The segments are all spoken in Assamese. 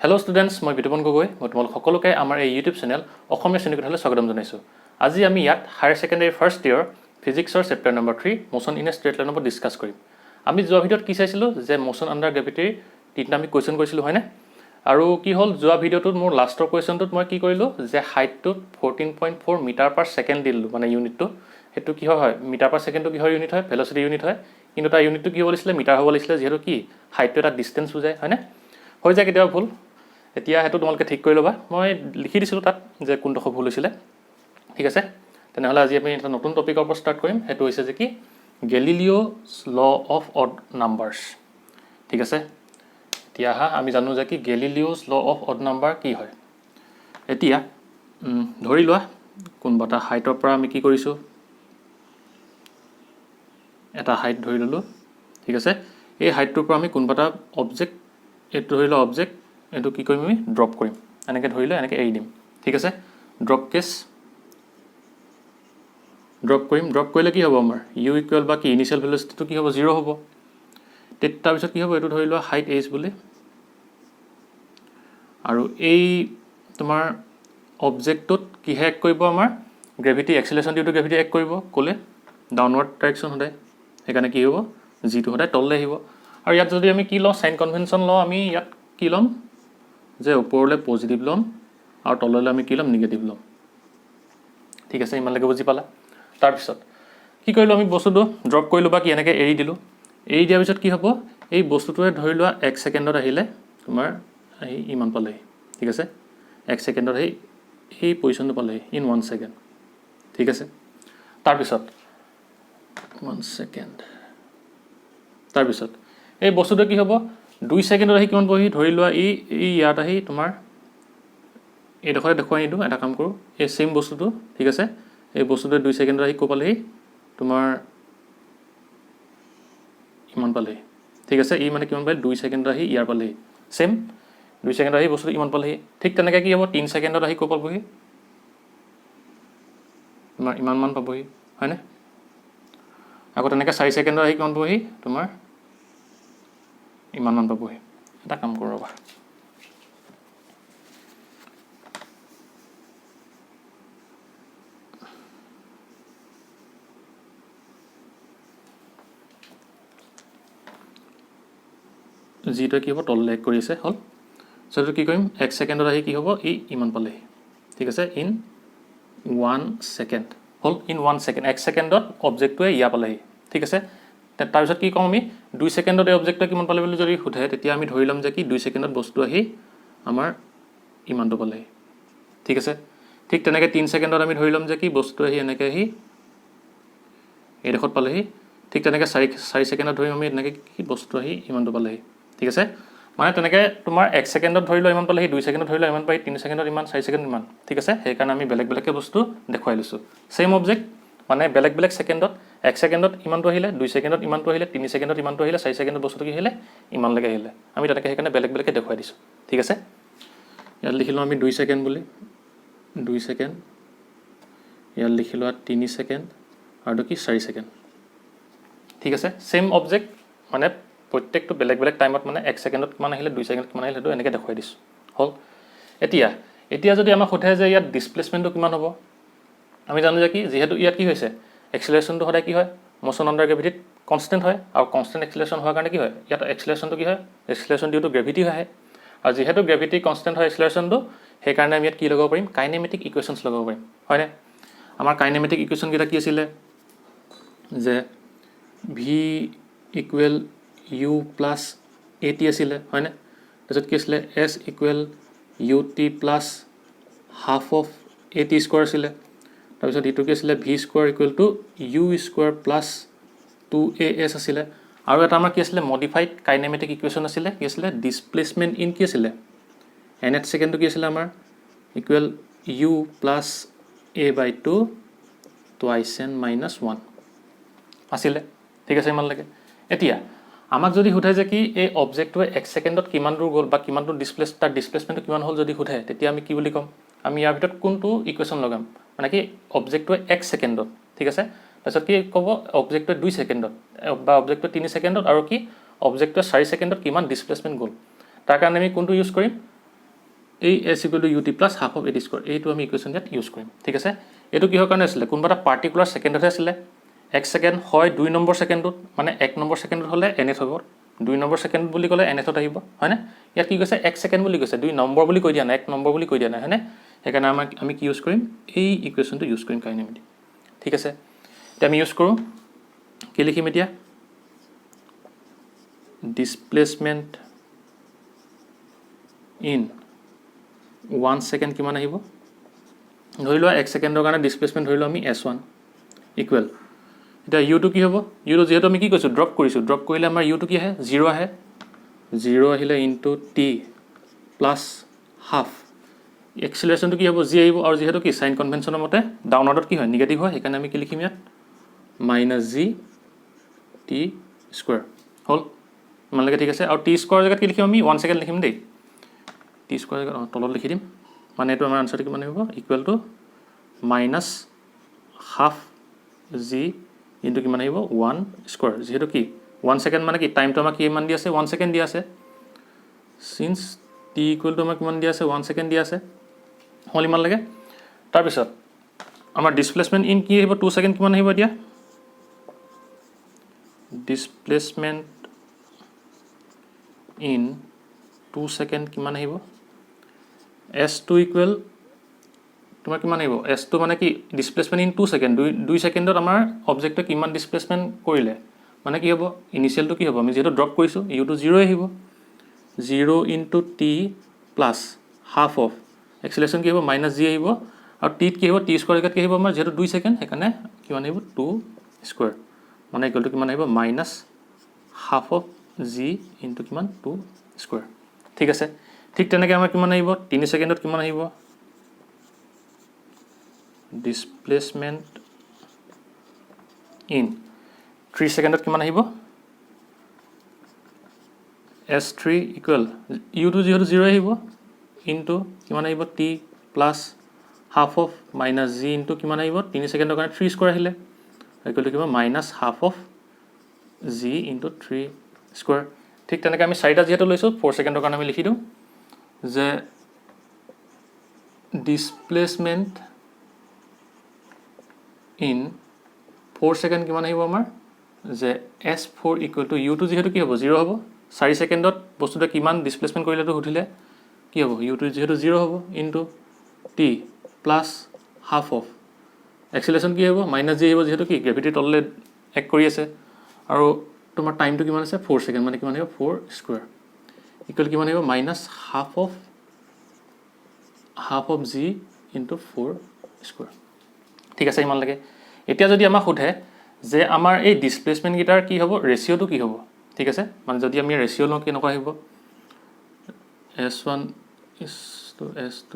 হেল্ল' ষ্টুডেণ্টছ, মই বিতুপন গগৈ। মই তোমালোক সকলোকে আমাৰ এই ইউটিউব চেনেল অসমীয়া শ্ৰেণীকোঠালৈ স্বাগতম জনাইছোঁ। আজি আমি ইয়াত হায়াৰ ছেকেণ্ডেৰী ফাৰ্ষ্ট ইয়েৰ ফিজিক্সৰ chapter number 3 motion in a straight লাইনৰ ওপৰত ডিছকাছ কৰিম। আমি যোৱা ভিডিঅ'ত কি চাইছিলোঁ যে মোশ্যন আণ্ডাৰ গ্ৰেভিটিৰ 3টা আমি কুৱেশ্যন কৰিছিলোঁ, হয়নে? আৰু কি হ'ল, যোৱা ভিডিঅ'টোত মোৰ লাষ্টৰ কুৱেশ্যনটোত মই কি কৰিলোঁ যে হাইটটোত 14.4 মিটাৰ পাৰ ছেকেণ্ড দিলোঁ, মানে ইউনিটটো। সেইটো কি হয়, মিটাৰ পাৰ ছেকেণ্ডটো কিহৰ ইউনিট হয়? ভেলচিটি ইউনিট হয়। কিন্তু তাৰ ইউনিটটো কি হ'ব লাগিছিলে? মিটাৰ হ'ব লাগিছিলে, যিহেতু কি হাইটটো এটা ডিষ্টেঞ্চ বুজায়, হয়নে? হৈ যায় কেতিয়াবা ভুল। এতিয়া সেইটো তোমালোকে ঠিক কৰি ল'বা। মই লিখি দিছিলোঁ তাত যে কোনডোখৰ ভুল হৈছিলে, ঠিক আছে? তেনেহ'লে আজি আমি এটা নতুন টপিকৰ ওপৰত ষ্টাৰ্ট কৰিম। সেইটো হৈছে যে কি গেলিলিঅ'ছ ল' অফ অড নাম্বাৰ্ছ, ঠিক আছে? এতিয়া আমি জানো যে কি গেলিলিঅ'ছ ল' অফ অড নাম্বাৰ কি হয়। এতিয়া ধৰি লোৱা কোনোবা এটা হাইটৰ পৰা আমি কি কৰিছোঁ, এটা হাইট ধৰি ল'লোঁ, ঠিক আছে? এই হাইটটোৰ পৰা আমি কোনোবা এটা অবজেক্ট, এইটো ধৰি লোৱা অবজেক্ট, এইটো কি কৰিম, আমি ড্ৰপ কৰিম। এনেকৈ ধৰি লৈ এনেকৈ এৰি দিম, ঠিক আছে? ড্ৰপ কেছ, ড্ৰপ কৰিম। ড্ৰপ কৰিলে কি হ'ব, আমাৰ ইউ ইকুৱেল বা কি ইনিচিয়েল ভেলচিটিটো কি হ'ব, 0 হ'ব। তাৰপিছত কি হ'ব, এইটো ধৰি লোৱা হাইট এইচ বুলি, আৰু এই তোমাৰ অবজেক্টটোত কিহে এক কৰিব, আমাৰ গ্ৰেভিটি এক্সিলেশ্যন ডিউটো গ্ৰেভিটি এক কৰিব, ক'লে ডাউনৱাৰ্ড ডাইৰেকশ্যন সদায়। সেইকাৰণে কি হ'ব, জিটো সদায় তললৈ আহিব। আৰু ইয়াত যদি আমি কি লওঁ, চাইন কনভেনশ্যন লওঁ, আমি ইয়াত কি ল'ম যে ওপৰলৈ পজিটিভ ল'ম আৰু তললৈ আমি কি ল'ম, নিগেটিভ ল'ম, ঠিক আছে? ইমানলৈকে বুজি পালা? তাৰপিছত কি কৰিলোঁ, আমি বস্তুটো ড্ৰপ কৰিলোঁ বা কি এনেকৈ এৰি দিলোঁ। এৰি দিয়াৰ পিছত কি হ'ব, এই বস্তুটোৱে ধৰি লোৱা 1 ছেকেণ্ডত আহিলে তোমাৰ আহি ইমান পালেহি, ঠিক আছে? 1 ছেকেণ্ডত আহি এই পজিশ্যনটো পালেহি ইন 1 ছেকেণ্ড, ঠিক আছে? তাৰপিছত 1 ছেকেণ্ড, তাৰপিছত এই বস্তুটোৱে কি হ'ব, 2 ছেকেণ্ডত আহি কিমান পাবহি, ধৰি লোৱা এই ইয়াত আহি তোমাৰ এইডোখৰে দেখুৱাই নিদিওঁ, এটা কাম কৰোঁ, এই ছেইম বস্তুটো, ঠিক আছে? এই বস্তুটোৱে 2 ছেকেণ্ডত আহি ক'ৰ পালেহি, তোমাৰ ইমান পালেহি, ঠিক আছে? ই মানে কিমান পালে, 2 ছেকেণ্ডত আহি ইয়াৰ পালেহি। ছেইম 2 ছেকেণ্ডত আহি বস্তুটো ইমান পালেহি। ঠিক তেনেকৈ কি হ'ব, 3 ছেকেণ্ডত আহি ক'ৰ পাবহি, তোমাৰ ইমানমান পাবহি, হয়নে? আকৌ তেনেকৈ 4 ছেকেণ্ডত আহি কিমান পাবহি, তোমাৰ ইমানমান পাবহি। এটা কাম কৰোঁ ৰ'বা, যিটোৱে কি হ'ব, তললৈ এক কৰি আছে, হ'ল। সেইটো কি কৰিম, 1 ছেকেণ্ডত আহি কি হ'ব, ইমান পালেহি, ঠিক আছে? ইন 1 ছেকেণ্ড, হ'ল। ইন 1 ছেকেণ্ড, 1 ছেকেণ্ডত অবজেক্টটোৱে ইয়াৰ পালেহি, ঠিক আছে? তাৰপিছত কি কওঁ, আমি 2 ছেকেণ্ডত এই অবজেক্টটোৱে কিমান পালে বুলি যদি সোধে, তেতিয়া আমি ধৰি ল'ম যে কি 2 ছেকেণ্ডত বস্তু আহি আমাৰ ইমানটো পালেহি, ঠিক আছে? ঠিক তেনেকৈ 3 ছেকেণ্ডত আমি ধৰি ল'ম যে কি বস্তু আহি এনেকৈ আহি এইডোখৰত পালেহি। ঠিক তেনেকৈ 4 ছেকেণ্ডত ধৰিম আমি এনেকৈ কি বস্তু আহি ইমানটো পালেহি, ঠিক আছে? মানে তেনেকৈ তোমাৰ 1 ছেকেণ্ডত ধৰি লোৱা ইমান পালেহি, 2 ছেকেণ্ডত ধৰি লোৱা ইমান পাৰি, 3 ছেকেণ্ডত ইমান, 4 ছেকেণ্ডত ইমান, ঠিক আছে? সেইকাৰণে আমি বেলেগ বেলেগকৈ বস্তু দেখুৱাই লৈছোঁ। ছেইম অবজেক্ট মানে বেলেগ বেলেগ ছেকেণ্ডত, 1 ছেকেণ্ডত ইমানটো আহিলে, 2 ছেকেণ্ডত ইমানটো আহিলে, 3 ছেকেণ্ডত ইমানটো আহিলে, 4 ছেকেণ্ডত বস্তুটো কি আহিলে, ইমানলৈকে আহিলে। আমি তেনেকৈ সেইকাৰণে বেলেগ বেলেগকৈ দেখুৱাই দিছোঁ, ঠিক আছে? ইয়াত লিখিলোঁ আমি 2 ছেকেণ্ড বুলি, 2 ছেকেণ্ড। ইয়াত লিখি লোৱা 3 ছেকেণ্ড আৰু কি 4 ছেকেণ্ড, ঠিক আছে? ছেইম অবজেক্ট মানে প্ৰত্যেকটো বেলেগ বেলেগ টাইমত, মানে 1 ছেকেণ্ডত কিমান আহিলে, 2 ছেকেণ্ডত কিমান আহিলে, সেইটো এনেকৈ দেখুৱাই দিছোঁ, হ'ল। এতিয়া যদি আমাক সোধে যে ইয়াত ডিছপ্লেচমেণ্টটো কিমান হ'ব, আমি জানো যে কি যিহেতু ইয়াত কি হৈছে, এক্সিলাৰেশ্যনটো সদায় কি হয়, মোশ্যন আণ্ডাৰ গ্ৰেভিটিত কনষ্টেণ্ট হয়, আৰু কনষ্টেণ্ট এক্সিলাৰেশ্যন হোৱাৰ কাৰণে কি হয়, ইয়াত এক্সিলাৰেশ্যনটো কি হয়, এক্সিলাৰেশ্যন ডিউটো গ্ৰেভিটি আহে। আৰু যিহেতু গ্ৰেভিটি কনষ্টেণ্ট হয় এক্সিলাৰেশ্যনটো, সেইকাৰণে আমি ইয়াত কি লগাব পাৰিম, কাইনেমেটিক ইকুৱেশ্যনছ লগাব পাৰিম, হয়নে? আমাৰ কাইনেমেটিক ইকুৱেশ্যনকেইটা কি আছিলে, যে v equal u plus a t আছিলে, হয়নে? তাৰপিছত কি আছিলে, s equal u t plus half of a t square আছিলে। তাৰপিছত ইটো কি আছিলে, v square equal to u square plus 2as আছিলে। আৰু এটা আমাৰ কি আছিলে, মডিফাইড কাইনেমেটিক ইকুৱেশ্যন আছিলে, কি আছিলে, ডিছপ্লেচমেণ্ট ইন কি আছিলে, nth ছেকেণ্ডটো কি আছিলে আমাৰ, equal u plus a/2 twice n minus 1 আছিলে, ঠিক আছে? ইমানলৈকে। এতিয়া আমাক যদি সোধে যে কি এই অবজেক্টটোৱে 1 ছেকেণ্ডত কিমান দূৰ গ'ল বা কিমান দূৰ তাৰ ডিছপ্লেচমেণ্টটো কিমান হ'ল যদি সোধে, তেতিয়া আমি কি বুলি ক'ম, আমি ইয়াৰ ভিতৰত কোনটো ইকুৱেশ্যন লগাম, মানে কি অবজেক্টটোৱে 1 ছেকেণ্ডত, ঠিক আছে? তাৰপিছত কি ক'ব, অবজেক্টটোৱে 2 ছেকেণ্ডত বা অবজেক্টটোৱে 3 ছেকেণ্ডত, আৰু কি অবজেক্টটোৱে 4 ছেকেণ্ডত কিমান ডিছপ্লেচমেণ্ট গ'ল। তাৰ কাৰণে আমি কোনটো ইউজ কৰিম, এই s equal to ut plus half of at square এইটো আমি ইকুৱেশ্যন ইয়াত ইউজ কৰিম ঠিক আছে এইটো কিহৰ কাৰণে আছিলে কোনবা এটা পাৰ্টিকুলাৰ সেকেন্ডত আছিলে 1 সেকেন্ড হয় 2 নম্বৰ সেকেন্ডত মানে 1 নম্বৰ সেকেন্ডত হলে nth হ'ব 2 নম্বৰ সেকেন্ড বুলি ক'লে nthত আহিব হয় না ইয়াত কি কৈছে 1 সেকেন্ড বুলি কৈছে 2 নম্বৰ বুলি কৈ দিয়া নাই 1 নম্বৰ বুলি কৈ দিয়া নাই হয়নে সেইকাৰণে আমি কি ইউজ কৰিম এই ইকুৱেশ্যনটো ইউজ কৰিম কাইনেমেটিক ঠিক আছে এটা আমি ইউজ কৰো কি লিখিম এতিয়া displacement in 1 second কিমান আহিব ধৰি লোৱা 1 সেকেন্ডৰ কাৰণে ডিসপ্লেসমেন্ট ধৰি লোৱা আমি s1 ইকুৱেল এটা u টো কি হ'ব u টো যেহেতু আমি কি কৈছো ড্ৰপ কৰিলে আমাৰ u টো কি আহে 0 আহে 0 আহিলে ইনটু t প্লাস হাফ এক্সেলাৰেশন টো কি হ'ব g আহিব আৰু যেহেতু কি সাইন কনভেনচনৰ মতে ডাউনৱাৰ্ডত কি হয় নেগেটিভ হয় সেইকাৰণে আমি কি লিখিম ইয়াত -g t স্কয়াৰ হল মানলৈকে ঠিক আছে আৰু t স্কয়াৰ জেগাত কি লিখিম আমি 1 সেকেন্ড লিখিম দেই t স্কয়াৰ জেগাত তলত লিখি দিম মানে এটো আমাৰ আনসাৰটো কিমান হ'ব equal to -half g into কিমান আহিব 1 স্কয়াৰ যেহেতু কি 1 সেকেন্ড মানে কি টাইমটো আমাক কিমান দি আছে 1 সেকেন্ড দি আছে সিন্স t ইকুৱেল টু আমাক কিমান দি আছে 1 সেকেন্ড দি আছে হল ইমান লাগে তাৰ পিছত আমাৰ ডিসপ্লেসমেন্ট ইন কি আহিব 2 সেকেন্ড কিমান আহিব এতিয়া ডিসপ্লেসমেন্ট in 2 second কিমান আহিব s2 ইকুৱেল তোমাৰ কিমান আহিব s2 মানে কি ডিসপ্লেসমেন্ট ইন 2 সেকেন্ড 2 সেকেন্ডত আমাৰ অবজেক্টটো কিমান ডিসপ্লেসমেন্ট কৰিলে মানে কি হ'ব ইনিশিয়ালটো কি হ'ব আমি যেটো ড্ৰপ কৰিছো u টো 0 আহিব 0 into t plus half of acceleration কি হ'ব -g আহিব আৰু t কি হ'ব t স্কয়াৰ জেগাত কি আহিব আমাৰ যেটো 2 সেকেন্ড সেইকাৰণে কিমান আহিব 2 স্কয়াৰ মানে ইকুৱেল টু কিমান আহিব -half of g into কিমান 2 স্কয়াৰ ঠিক আছে ঠিক তেনেকৈ আমাৰ কিমান আহিব 3 সেকেন্ডত কিমান আহিব ডিসপ্লেসমেন্ট ইন 3 সেকেন্ডত কিমান আহিব s3 ইকুৱেল u টো যেহেতু 0 আহিব ইনটু কিমান আহিব t plus half of -g into কিমান আহিব 3 সেকেন্ডৰ কাৰণে 3 স্কয়াৰ আহিলে ইকুৱেল টু কিমান -half of g into 3 square ঠিক তেনেকৈ আমি চাৰিটা যেহেতু লৈছো 4 সেকেন্ডৰ কাৰণে আমি লিখি দিও যে ডিসপ্লেসমেন্ট ইন 4 সেকেন্ড কিমান আহিব আমাৰ যে s4 ইকুৱেল টু u টো যেহেতু কি হ'ব 0 হ'ব 4 সেকেন্ডত বস্তুটো কিমান ডিসপ্লেসমেন্ট কৰিলেটো সুধিলে কি হ'ব u টো যেহেতু 0 হ'ব into t plus half of acceleration কি হ'ব -g আহিব যেহেতু কি গ্ৰেভিটি তললে এক কৰি আছে আৰু তোমাৰ টাইমটো কিমান আছে 4 সেকেন্ড মানে কিমান আহিব 4 স্কয়াৰ ইকুৱেল কিমান আহিব -half of g into 4 square ঠিক আছে ইমান লাগে এতিয়া যদি আমাক সোধে যে আমাৰ এই ডিসপ্লেসমেন্ট গিটাৰ কি হ'ব ৰেশিওটো কি হ'ব ঠিক আছে মানে যদি আমি ৰেশিও লওঁ কেনেকুৱা আহিব s1 is to s2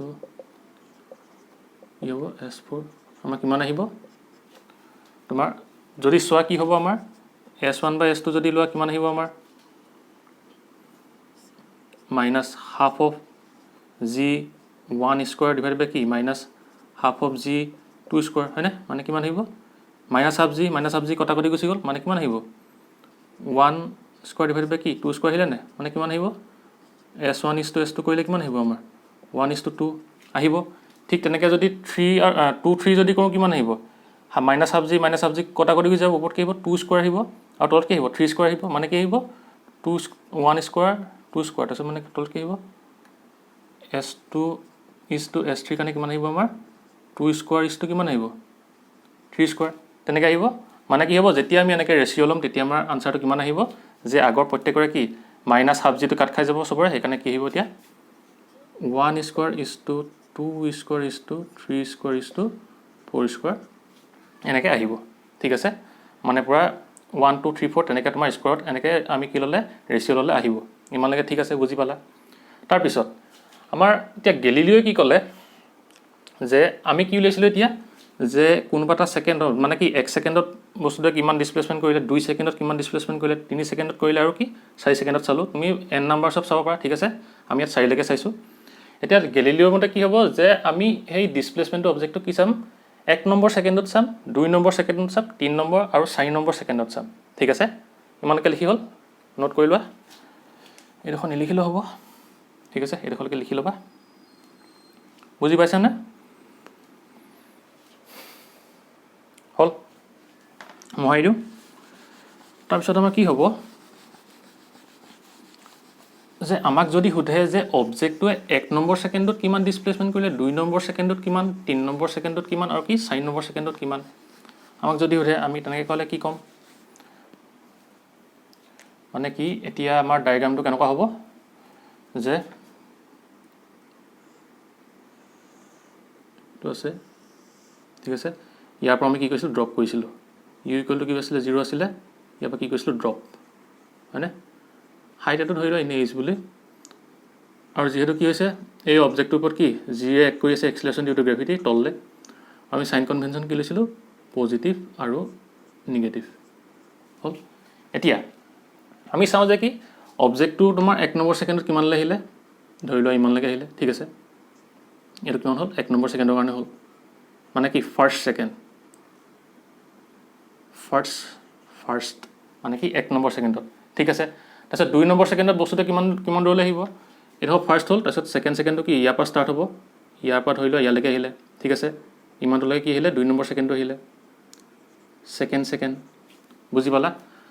কি হ'ব s4 আমাৰ কিমান আহিব তোমাৰ যদি সোৱা কি হ'ব আমাৰ s1 by s2 যদি লোৱা কিমান আহিব আমাৰ -half of g1 square divided by কি -half of g2 স্কয়াৰ হয়নে মানে কিমান আহিব -half g কটাকটি গুচি গ'ল মানে কিমান আহিব 1 স্কয়াৰ ডিভাইডেড বাই কি 2 স্কয়াৰ আহিলে না মানে কিমান আহিব s1 is to s2 কৰিলে কিমান আহিব আমাৰ 1 is to 2 আহিব ঠিক তেনেকৈ যদি 3 আৰু 2 3 যদি কৰো কিমান আহিব -half g কটাকটি গুচি যাব ওপৰত কি আহিব 2 স্কয়াৰ আহিব আৰু তলত কি আহিব 3 স্কয়াৰ আহিব মানে কি আহিব 1 স্কয়াৰ 2 স্কয়াৰ তাৰছত মানে তলত কি আহিব s2 is to s3 কাৰণে কিমান আহিব আমাৰ 2 স্কয়াৰ is to কিমান আহিব 3 স্কয়াৰ তেনেকৈ আহিব মানে কি হ'ব যেতিয়া আমি এনেকৈ ৰেশিও লম তেতিয়া আমাৰ আনসাৰটো কিমান আহিব যে আগৰ প্ৰত্যেকৰে কি -half g টো কাট খাই যাব সবৰে সেইকাৰণে কি আহিব এতিয়া 1 square is to 2 square is to 3 square is to 4 square এনেকৈ আহিব ঠিক আছে মানে পুৰা 1 2 3 4 তেনেকৈ তোমাৰ স্কয়াৰত এনেকৈ আমি কি ললে ৰেশিও ললে আহিব ইমানলৈকে ঠিক আছে বুজি পালা তাৰ পিছত আমাৰ এতিয়া গেলিলিও কি ক'লে যে আমি কি লৈছিলো এতিয়া যে কোনবাটা সেকেন্ডত মানে কি 1 সেকেন্ডত বস্তুটো কিমান ডিসপ্লেসমেন্ট কৰিলে 2 সেকেন্ডত কিমান ডিসপ্লেসমেন্ট কৰিলে 3 সেকেন্ডত কৰিলে আৰু কি 4 সেকেন্ডত চালো তুমি n নাম্বাৰ সব চাব পাৰা ঠিক আছে আমি ইয়াত 4 লৈকে চাইছো এতিয়া গেলিলিওৰ মতে কি হ'ব যে আমি এই ডিসপ্লেসমেন্টটো অবজেক্টটো কি চাম 1 নম্বৰ সেকেন্ডত চাম 2 নম্বৰ সেকেন্ডত চাম 3 নম্বৰ আৰু 4 নম্বৰ সেকেন্ডত চাম ঠিক আছে ইমানকৈ লিখি হ'ল নোট কৰি লোৱা এইখন লিখিলো হ'ব ঠিক আছে এইখনকে লিখি লবা বুজি পাইছানে হল মহাই দিওঁ তাৰপিছত আমাৰ কি হ'ব যে আমাক যদি সোধে যে অবজেক্টটোৱে 1 নম্বৰ সেকেন্ডত কিমান ডিসপ্লেসমেন্ট কৰিলে 2 নম্বৰ সেকেন্ডত কিমান 3 নম্বৰ সেকেন্ডত কিমান আৰু কি 4 নম্বৰ সেকেন্ডত কিমান আমাক যদি সোধে আমি তেনেকৈ ক'লে কি ক'ম মানে কি এতিয়া আমাৰ ডায়াগ্ৰামটো কেনেকুৱা হ'ব যে তো আছে ঠিক আছে ইয়াৰ পৰা আমি কি কৈছিলো ড্ৰপ কৰিছিলো u ইকুৱেল টু কি আছিল 0 আছিল ইয়াৰ পৰা কি কৈছিলো ড্ৰপ হয়নে হাইট এটো ধৰি ল ইনে h বুলি আৰু যেহেতু কি হৈছে এই অবজেক্টটোৰ ওপৰত কি g এ এক কৰি আছে এক্সেলাৰেশন ডিউ টু গ্ৰেভিটি তললে আমি সাইন কনভেনশন কি লৈছিলো পজিটিভ আৰু নিগেটিভ হল এতিয়া আমি চাও যে কি অবজেক্টটো তোমাৰ 1 নম্বৰ সেকেন্ডত কিমান আহিলে ধৰি ল ইমান লাগে আহিলে ঠিক আছে এটো কিমান হল 1 নম্বৰ সেকেন্ডৰ কাৰণে হল মানে কি ফাৰ্স্ট মানে কি 1 নম্বৰ সেকেন্ডত ঠিক আছে তাৰছত 2 নম্বৰ সেকেন্ডত বস্তুটো কিমান দূৰলৈ আহিব এটা ফাৰ্স্ট হল তাৰছত সেকেন্ড সেকেন্ডটো কি ইয়াৰ পৰা স্টাৰ্ট হ'ব ইয়াৰ পৰা ধৰি ল ইয়ালৈকে আহিলে ঠিক আছে ইমান দূৰলৈ কি আহিলে 2 নম্বৰ সেকেন্ডটো আহিলে সেকেন্ড বুজি পালা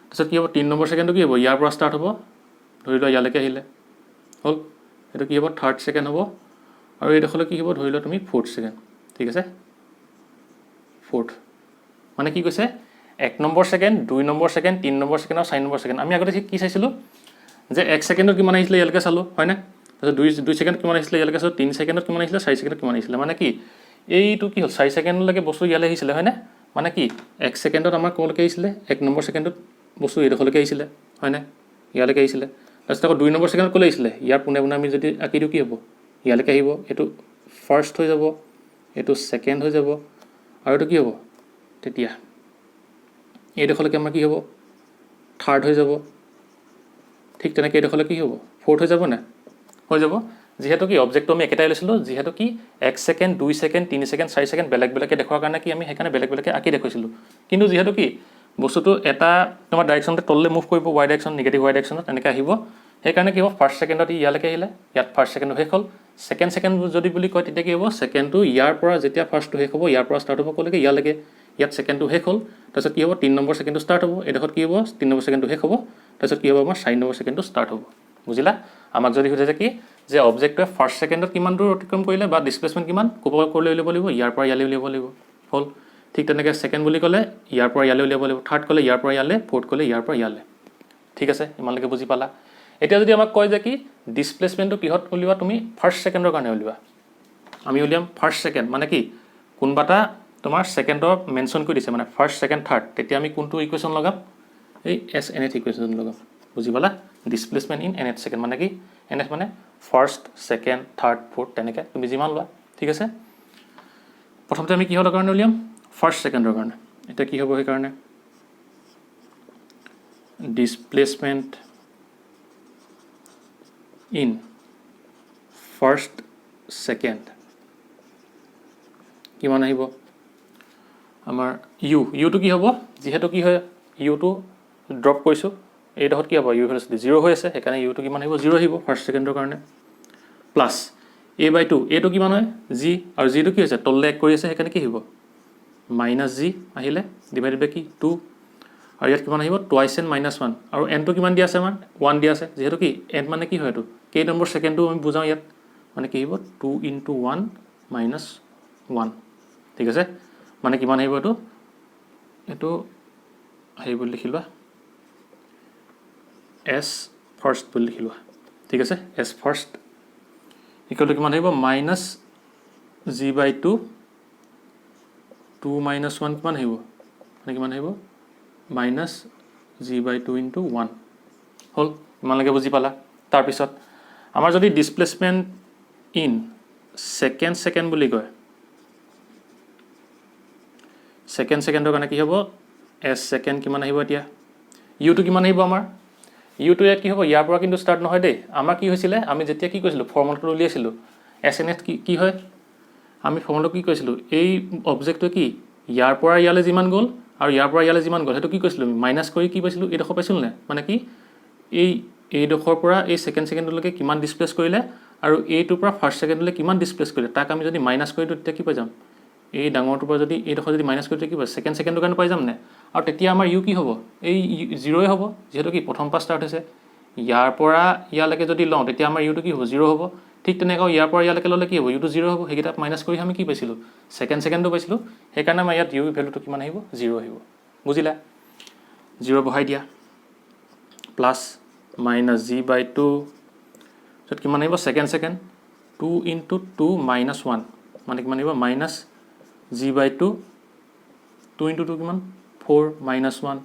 তাৰছত কি হ'ব 3 নম্বৰ সেকেন্ডটো কি হ'ব ইয়াৰ পৰা স্টাৰ্ট হ'ব ধৰি ল ইয়ালৈকে আহিলে হল এটো কি হ'ব থাৰ্ড সেকেন্ড হ'ব আৰু এই দেখলে কি হ'ব ধৰি ল তুমি ফোৰ্থ সেকেন্ড ঠিক আছে ফোৰ্থ মানে কি কৈছে 1 number second 2 number second 3 number second আৰু 4 নম্বৰ সেকেন্ড আমি আগতে কি চাইছিলো যে 1 সেকেন্ডত কিমান আহিছিলে ইয়ালৈকে চালো হয় না তাৰছত 2 সেকেন্ড কিমান আহিছিলে ইয়ালৈকে চালো 3 সেকেন্ডত কিমান আহিছিলে 4 সেকেন্ডত কিমান আহিছিলে মানে কি এইটো কি হল 4 সেকেন্ডলৈকে বস্তু ইয়ালৈ আহিছিলে হয় না মানে কি 1 সেকেন্ডত আমাৰ কোলৈকে আহিছিলে 1 নম্বৰ সেকেন্ডত বস্তু এই দেখলৈকে আহিছিলে হয় না ইয়ালৈকে আহিছিলে তাৰছত আকৌ 2 নম্বৰ সেকেন্ডত কলে আহিছিলে ইয়াৰ পুনে পুনে আমি যদি আকি দিও কি হ'ব ইয়ালৈকে আহিব এটো ফার্স্ট হৈ যাব এটো সেকেন্ড হৈ যাব আৰু এটো কি হ'ব তেতিয়া এই দেখলৈকে আমাৰ কি হ'ব থাৰ্ড হৈ যাব ঠিক তেনেকৈ এই দেখলৈকে কি হ'ব ফোর্থ হৈ যাব না হৈ যাব যেহেতু কি অবজেক্টটো আমি একেটাই লৈছিলো যেহেতু কি 1 সেকেন্ড 2 সেকেন্ড 3 সেকেন্ড 4 সেকেন্ড বেলেগ বেলেগকে দেখুৱাৰ কাৰণে কি আমি হেকানে বেলেগ বেলেগকে আকি দেখুৱাইছিলো কিন্তু যেহেতু কি বস্তুটো এটা তোমাৰ ডাইৰেকশনতে তললে মুভ কৰিব y ডাইৰেকশন নেগেটিভ y ডাইৰেকশনত এনেকৈ আহিব হেকানে কি হ'ব ফার্স্ট সেকেন্ডত ইয়ালৈকে আহিলে ইয়াত ফার্স্ট সেকেন্ড শেষ হ'ল সেকেন্ড যদি বুলি কয় তেতিয়া কি হ'ব সেকেন্ডটো ইয়াৰ পৰা যেতিয়া ফাৰ্স্টটো শেষ হ'ব ইয়াৰ পৰা স্টাৰ্ট হ'ব কলৈকে ইয়ালৈকে ইয়াত সেকেন্ডটো শেষ হ'ল তাৰছত কি হ'ব 3 নম্বৰ সেকেন্ডটো স্টাৰ্ট হ'ব এডখত কি হ'ব 3 নম্বৰ সেকেন্ডটো শেষ হ'ব তাৰছত কি হ'ব আমাৰ 4 নম্বৰ সেকেন্ডটো স্টাৰ্ট হ'ব বুজিলা আমাক যদি সোধে যে কি যে অবজেক্টটোৱে ফাৰ্স্ট সেকেন্ডত কিমান দূৰ অতিক্ৰম কৰিলে বা ডিসপ্লেসমেন্ট কিমান কোপৰ কৰি ল'ব লাগিব ইয়াৰ পৰা ইয়ালৈ উলিয়াব লাগিব হল ঠিক তেনেকৈ সেকেন্ড বুলি ক'লে ইয়াৰ পৰা ইয়ালৈ উলিয়াব লাগিব থাৰ্ড ক'লে ইয়াৰ পৰা ইয়ালৈ ফোৰ্থ ক'লে ইয়াৰ পৰা ইয়ালৈ ঠিক আছে ইমানলৈকে বুজি পালা এতিয়া যদি আমাক কয় যে কি ডিসপ্লেসমেন্টটো কিহত উলিওৱা তুমি ফাৰ্স্ট সেকেন্ডৰ কাৰণে উলিওৱা আমি উলিয়াম ফাৰ্স্ট সেকেন্ড মানে কি কোনবাটা তোমাৰ সেকেন্ডৰ মেনশন কৰি দিছে মানে ফাৰ্স্ট সেকেন্ড থাৰ্ড তেতিয়া আমি কোনটো ইকুৱেশ্যন লগাম এই এস nth ইকুৱেশ্যন লগাম বুজি পালা ডিসপ্লেসমেন্ট ইন nth সেকেন্ড মানে কি nth মানে ফার্স্ট সেকেন্ড থাৰ্ড ফোৰ্থ তেনেকৈ তুমি যিমান লোৱা ঠিক আছে প্ৰথমতে আমি কিহৰ কাৰণে উলিয়াম ফাৰ্স্ট সেকেন্ডৰ কাৰণে এটা কি হ'ব সেই কাৰণে ডিসপ্লেসমেন্ট in first second কিমান আহিব আমাৰ u টো কি হ'ব যেহেতু কি হয় u টো ড্ৰপ কৰিছো এই ডট কি হ'ব u হ'ল 0 হৈ আছে সেইকাৰণে u টো কিমান আহিব 0 আহিব ফাৰ্স্ট সেকেন্ডৰ কাৰণে প্লাস a/2 a টো কিমান হয় g আৰু g টো কি হৈছে তললে এক কৰি আছে সেইকাৰণে কি হ'ব -g আহিলে ডিভাইডেড বাই কি 2 আৰু ইয়াত কিমান আহিব টুৱাইস n -1 আৰু n টো কিমান দিয়া আছে আমাৰ 1 দিয়া আছে যেহেতু কি n মানে কি হয় এটো কেই নম্বৰ সেকেন্ডটো আমি বুজাও ইয়াত মানে কি হ'ব 2 * 1 - 1 ঠিক আছে মানে কিমান আহিব এটো হেই বুলি লিখিলোৱা s ফাৰ্স্ট বুলি লিখিলোৱা ঠিক আছে s ফাৰ্স্ট ইকুৱেল টু কিমান আহিব -g/2 2 - 1 কিমান আহিব মানে কিমান আহিব -g/2 * 1 হল ইমানলৈকে বুজি পালা তাৰ পিছত আমাৰ যদি ডিসপ্লেসমেন্ট ইন সেকেন্ড বুলি কয় সেকেন্ডৰ কাৰণে কি হ'ব s সেকেন্ড কিমান আহিব এতিয়া u টো কিমান আহিব আমাৰ u টো ইয়াত কি হ'ব ইয়াৰ পৰা কিন্তু স্টাৰ্ট নহয় দেই আমাৰ কি হৈছিলে আমি যেতিয়া কি কৈছিলো ফৰ্মুলাটো উলিয়াইছিলো snth কি হয় আমি ফৰ্মুলা কি কৈছিলো এই অবজেক্টটো কি ইয়াৰ পৰা ইয়ালৈ যিমান গ'ল আৰু ইয়াৰ পৰা ইয়ালৈ যিমান গ'ল হেতু কি কৈছিলো মাইনাস কৰি কি পাইছিলো এই ডখ পাইছিল নে মানে কি এই ডখৰ পৰা এই সেকেন্ডলৈকে কিমান ডিসপ্লেস কৰিলে আৰু এইটোৰ পৰা ফাৰ্ষ্ট ছেকেণ্ডলৈ কিমান ডিছপ্লেচ কৰিলে তাক আমি যদি মাইনাছ কৰি দিওঁ তেতিয়া কি পাই যাম এই ডাঙৰটোৰ পৰা যদি এইডোখৰ যদি মাইনাছ কৰি দিওঁ কি পাই ছেকেণ্ড ছেকেণ্ডৰ কাৰণে পাই যাম নে আৰু তেতিয়া আমাৰ ইউ কি হ'ব এই জিৰ'ই হ'ব যিহেতু কি প্ৰথম পৰা ষ্টাৰ্ট হৈছে ইয়াৰ পৰা ইয়ালৈকে যদি লওঁ তেতিয়া আমাৰ ইউটো কি হ'ব জিৰ' হ'ব ঠিক তেনেকৈ ইয়াৰ পৰা ইয়ালৈকে ল'লে কি হ'ব ইউটো জিৰ' হ'ব সেইকেইটা মাইনাছ কৰি আমি কি পাইছিলোঁ ছেকেণ্ডটো পাইছিলোঁ সেইকাৰণে আমাৰ ইয়াত ইউ ভেলুটো কিমান আহিব জিৰ' আহিব বুজিলা জিৰ' বহাই দিয়া প্লাছ মাইনাছ জি বাই টু তাৰপিছত কিমান আহিব ছেকেণ্ড 2 ইনটু 2 মাইনাছ 1 মানে কিমান আহিব মাইনাছ জি বাই টু 2 ইনটু 2 কিমান 4 মাইনাছ 1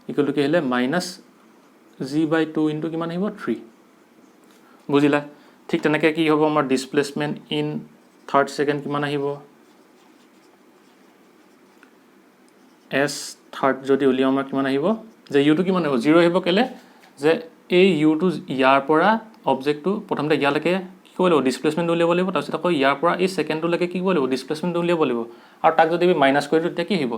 ইকুৱেল টু কি আহিলে মাইনাছ জি বাই টু ইনটু কিমান আহিব 3 বুজিলা ঠিক তেনেকৈ কি হ'ব আমাৰ ডিছপ্লেচমেণ্ট ইন থাৰ্ড ছেকেণ্ড কিমান আহিব এছ থাৰ্ড যদি উলিয়াওঁ আমাৰ কিমান আহিব যে ইউটো কিমান আহিব জিৰ' আহিব কেলৈ যে এই ইউটো ইয়াৰ পৰা অবজেক্টটো প্ৰথমতে ইয়ালৈকে কি কৰিব লাগিব ডিছপ্লেচমেণ্ট উলিয়াব লাগিব তাৰপিছত আকৌ ইয়াৰ পৰা এই ছেকেণ্ডটোলৈকে কি কৰিব লাগিব ডিছপ্লেচমেণ্ট উলিয়াব লাগিব আৰু তাক যদি আমি মাইনাছ কৰি দিওঁ তেতিয়া কি আহিব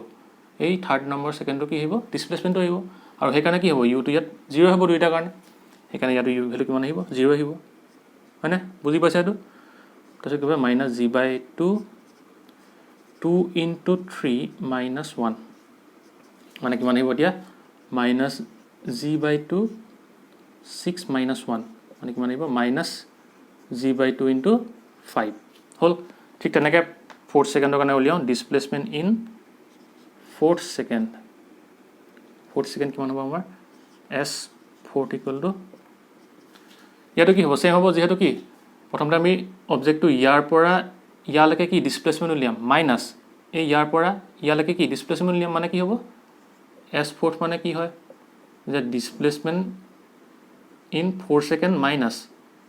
এই থাৰ্ড নম্বৰ ছেকেণ্ডটো কি আহিব ডিছপ্লেচমেণ্টটো আহিব আৰু সেইকাৰণে কি হ'ব ইউটো ইয়াত জিৰ' হ'ব দুইটাৰ কাৰণে সেইকাৰণে ইয়াত ইউ ভেলু কিমান আহিব জিৰ' আহিব হয়নে বুজি পাইছা এইটো তাৰপিছত কিবা মাইনাছ জি বাই টু 2 ইনটু 3 মাইনাছ 1 মানে কিমান আহিব এতিয়া মাইনাছ জি বাই টু 6 মাইনাছ 1 মানে কিমান আহিব মাইনাছ জি বাই টু ইনটু 5 হ'ল ঠিক তেনেকৈ ফ'ৰ্থ ছেকেণ্ডৰ কাৰণে উলিয়াওঁ ডিছপ্লেচমেণ্ট ইন ফ'ৰ্থ ছেকেণ্ড কিমান হ'ব আমাৰ এছ ফ'ৰ্থ ইকুৱেল টু ইয়াতো কি হ'ব ছেম হ'ব যিহেতু কি প্ৰথমতে আমি অবজেক্টটো ইয়াৰ পৰা ইয়ালৈকে কি ডিছপ্লেচমেণ্ট উলিয়াম মাইনাছ এই ইয়াৰ পৰা ইয়ালৈকে কি ডিছপ্লেচমেণ্ট উলিয়াম মানে কি হ'ব এছ ফ'ৰ্থ মানে কি হয় যে displacement in 4 second minus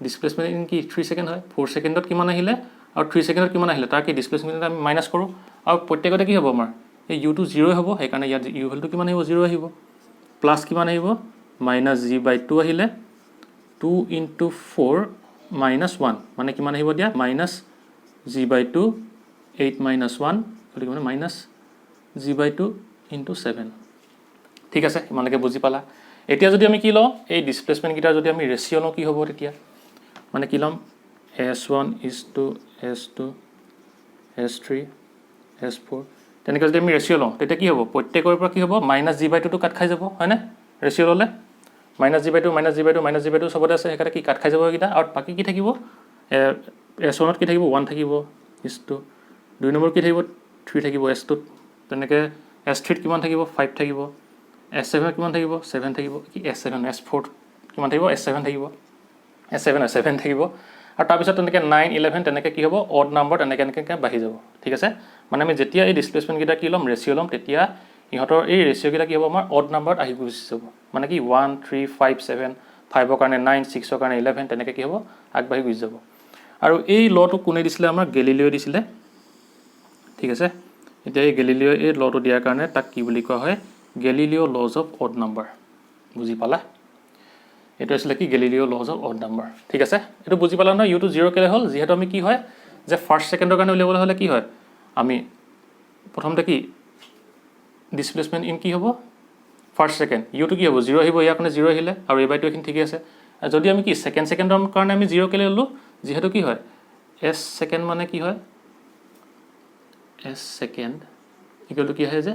displacement in কি 3 ছেকেণ্ড হয় 4 ছেকেণ্ডত কিমান আহিলে আৰু 3 ছেকেণ্ডত কিমান আহিলে তাৰ কি ডিছপ্লেচমেণ্ট আমি মাইনাছ কৰোঁ আৰু প্ৰত্যেকতে কি হ'ব আমাৰ এই ইউটো জিৰ'ই হ'ব সেইকাৰণে ইয়াত ইউ ভেলুটো কিমান আহিব জিৰ' আহিব প্লাছ কিমান আহিব মাইনাছ জি বাই টু আহিলে 2 ইনটু 4 মাইনাছ 1 মানে কিমান আহিব দিয়া মাইনাছ জি বাই টু 8 মাইনাছ 1 গতিকে মানে মাইনাছ জি বাই টু ইনটু 7 ঠিক আছে ইমানলৈকে বুজি পালা এতিয়া যদি আমি কি লওঁ এই ডিছপ্লেচমেণ্টকেইটা যদি আমি ৰেচিঅ' লওঁ কি হ'ব তেতিয়া মানে কি ল'ম S1 is to S2 S3 S4 তেনেকৈ যদি আমি ৰেচিঅ' লওঁ তেতিয়া কি হ'ব প্ৰত্যেকৰ পৰা কি হ'ব মাইনাছ জি বাই টুটো কাট খাই যাব হয়নে ৰেচিঅ' ল'লে মাইনাছ জি বাই টু চবতে আছে সেইকাৰণে কি কাট খাই যাব সেইকেইটা আৰু বাকী কি থাকিব S1ত কি থাকিব 1 থাকিব S2 2 নম্বৰ কি থাকিব 3 থাকিব S2ত তেনেকৈ S3ত কিমান থাকিব 5 থাকিব S7ত কিমান থাকিব 7 থাকিব কি S7 S4ত কিমান থাকিব S7 থাকিব S7 থাকিব আৰু তাৰপিছত তেনেকৈ 9 11 তেনেকৈ কি হ'ব অড নম্বৰ তেনেকৈ বাঢ়ি যাব ঠিক আছে মানে আমি যেতিয়া এই ডিছপ্লেচমেণ্টকেইটা কি ল'ম ৰেচিঅ' ল'ম তেতিয়া ইহঁতৰ এই ৰেচিঅ'কেইটা কি হ'ব আমাৰ অড নাম্বাৰত আহি গুচি যাব মানে কি 1 3 5 7 5ৰ কাৰণে 9 6ৰ কাৰণে 11 তেনেকৈ কি হ'ব আগবাঢ়ি গুচি যাব আৰু এই ল'টো কোনে দিছিলে আমাৰ গেলিলিঅ' দিছিলে ঠিক আছে এতিয়া এই গেলিলিঅ' এই ল'টো দিয়াৰ কাৰণে তাক কি বুলি কোৱা হয় Galileo' lodge of odd number বুজি পালা এইটো আছিলে কি Galileo' lodge of odd number ঠিক আছে এইটো বুজি পালা নহয় ইউটো জিৰ' কেলে হ'ল যিহেতু আমি কি হয় যে ফাৰ্ষ্ট ছেকেণ্ডৰ কাৰণে উলিয়াবলৈ হ'লে কি হয় আমি প্ৰথমতে কি ডিছপ্লেচমেণ্ট ইন কি হ'ব ফাৰ্ষ্ট ছেকেণ্ড ইউটো কি হ'ব জিৰ' আহিব ইয়াৰ কাৰণে জিৰ' আহিলে আৰু এই বাইটো এইখিনি ঠিকে আছে যদি আমি কি ছেকেণ্ডৰ কাৰণে আমি জিৰ' কেলে ল'লোঁ যিহেতু কি হয় এছ ছেকেণ্ড মানে কি হয় এছ ছেকেণ্ড ইকুৱেল টু কি আহে যে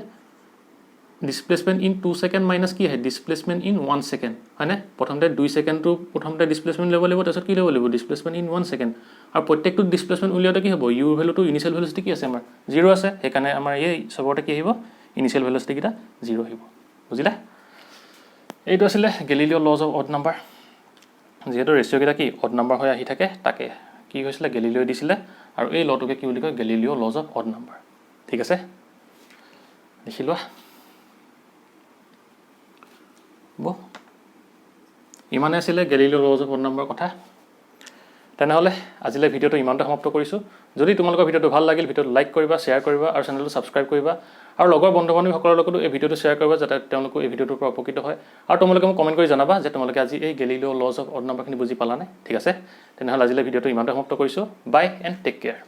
ডিছপ্লেচমেণ্ট ইন 2 ছেকেণ্ড মাইনাছ কি আহে ডিছপ্লেচমেণ্ট ইন 1 ছেকেণ্ড হয়নে প্ৰথমতে 2 ছেকেণ্ডটো প্ৰথমতে ডিছপ্লেচমেণ্ট ল'ব লাগিব তাৰপিছত কি ল'ব লাগিব ডিছপ্লেচমেণ্ট ইন 1 ছেকেণ্ড আৰু প্ৰত্যেকটো ডিছপ্লেচমেণ্ট উলিয়াওঁতে কি হ'ব ইউৰ ভেলুটো ইনিচিয়েল ভেলুচিটি কি আছে আমাৰ জিৰ' আছে সেইকাৰণে আমাৰ এই চবতে কি আহিব ইনিচিয়েল ভেলুচিটিকেইটা জিৰ' আহিব বুজিলা এইটো আছিলে Galileo' lodge of odd number যিহেতু ৰেচিঅ'কেইটা কি অড নাম্বাৰ হৈ আহি থাকে তাকে কি হৈছিলে গেলিলিঅ' দিছিলে আৰু এই ল'টোকে কি বুলি কয় Galileo' lodge of odd number ঠিক আছে লিখি লোৱা ইমানে আছিলে গেলিলিঅ' লজ অফ অড নাম্বাৰৰ কথা তেনেহ'লে আজিলৈ ভিডিঅ'টো ইমানতে সমাপ্ত কৰিছোঁ যদি তোমালোকৰ ভিডিঅ'টো ভাল লাগিল ভিডিঅ'টো লাইক কৰিবা শ্বেয়াৰ কৰিবা আৰু চেনেলটো ছাবস্ক্ৰাইব কৰিবা আৰু লগৰ বন্ধু বান্ধৱীসকলৰ লগতো এই ভিডিঅ'টো শ্বেয়াৰ কৰিবা যাতে তেওঁলোকো এই ভিডিঅ'টোৰ পৰা উপকৃত হয় আৰু তোমালোকে মোক কমেণ্ট কৰি জনাবা যে তোমালোকে আজি এই গেলিলিঅ' লজ অফ অড নাম্বাৰখিনি বুজি পালানে ঠিক আছে তেনেহ'লে আজিলৈ ভিডিঅ'টো ইমানতে সমাপ্ত কৰিছোঁ বাই এণ্ড টেক কেয়াৰ